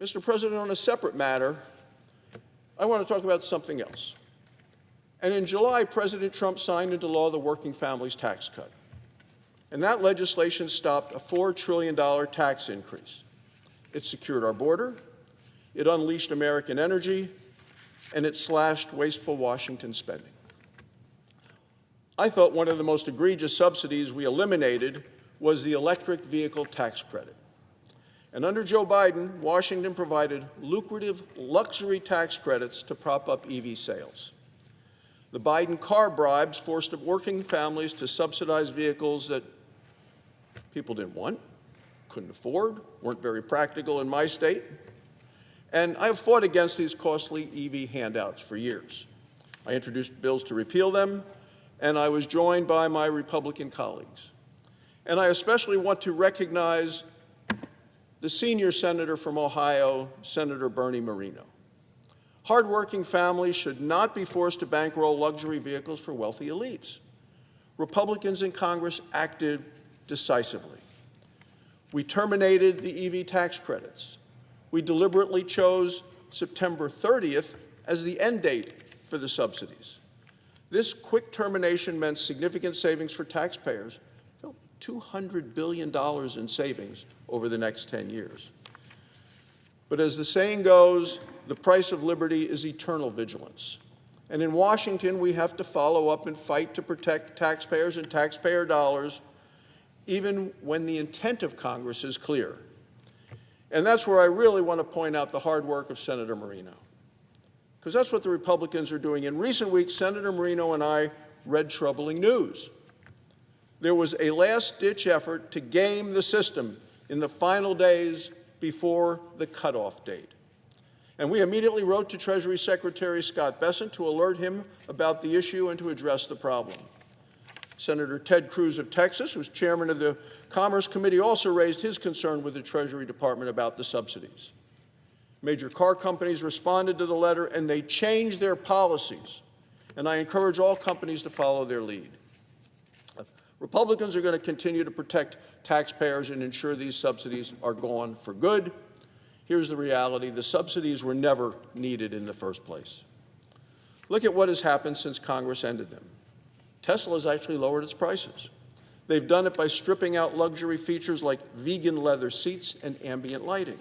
Mr. President, on a separate matter, I want to talk about something else. And in July, President Trump signed into law the Working Families Tax Cut. And that legislation stopped a $4 trillion tax increase. It secured our border, it unleashed American energy, and it slashed wasteful Washington spending. I thought one of the most egregious subsidies we eliminated was the electric vehicle tax credit. And under Joe Biden, Washington provided lucrative luxury tax credits to prop up EV sales. The Biden car bribes forced working families to subsidize vehicles that people didn't want, couldn't afford, weren't very practical in my state. And I've fought against these costly EV handouts for years. I introduced bills to repeal them, and I was joined by my Republican colleagues. And I especially want to recognize the senior senator from Ohio, Senator Bernie Moreno. Hardworking families should not be forced to bankroll luxury vehicles for wealthy elites. Republicans in Congress acted decisively. We terminated the EV tax credits. We deliberately chose September 30th as the end date for the subsidies. This quick termination meant significant savings for taxpayers, $200 billion in savings over the next 10 years. But as the saying goes, the price of liberty is eternal vigilance. And in Washington, we have to follow up and fight to protect taxpayers and taxpayer dollars, even when the intent of Congress is clear. And that's where I really want to point out the hard work of Senator Moreno, because that's what the Republicans are doing. In recent weeks, Senator Moreno and I read troubling news. There was a last-ditch effort to game the system in the final days before the cutoff date. And we immediately wrote to Treasury Secretary Scott Bessent to alert him about the issue and to address the problem. Senator Ted Cruz of Texas, who's chairman of the Commerce Committee, also raised his concern with the Treasury Department about the subsidies. Major car companies responded to the letter, and they changed their policies. And I encourage all companies to follow their lead. Republicans are going to continue to protect taxpayers and ensure these subsidies are gone for good. Here's the reality. The subsidies were never needed in the first place. Look at what has happened since Congress ended them. Tesla has actually lowered its prices. They've done it by stripping out luxury features like vegan leather seats and ambient lighting.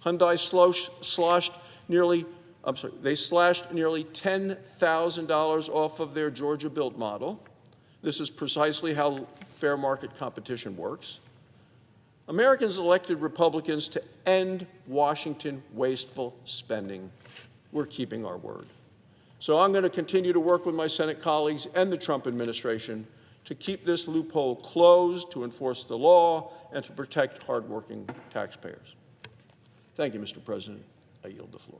Hyundai slashed nearly $10,000 off of their Georgia-built model. This is precisely how fair market competition works. Americans elected Republicans to end Washington wasteful spending. We're keeping our word. So I'm going to continue to work with my Senate colleagues and the Trump administration to keep this loophole closed, to enforce the law, and to protect hardworking taxpayers. Thank you, Mr. President. I yield the floor.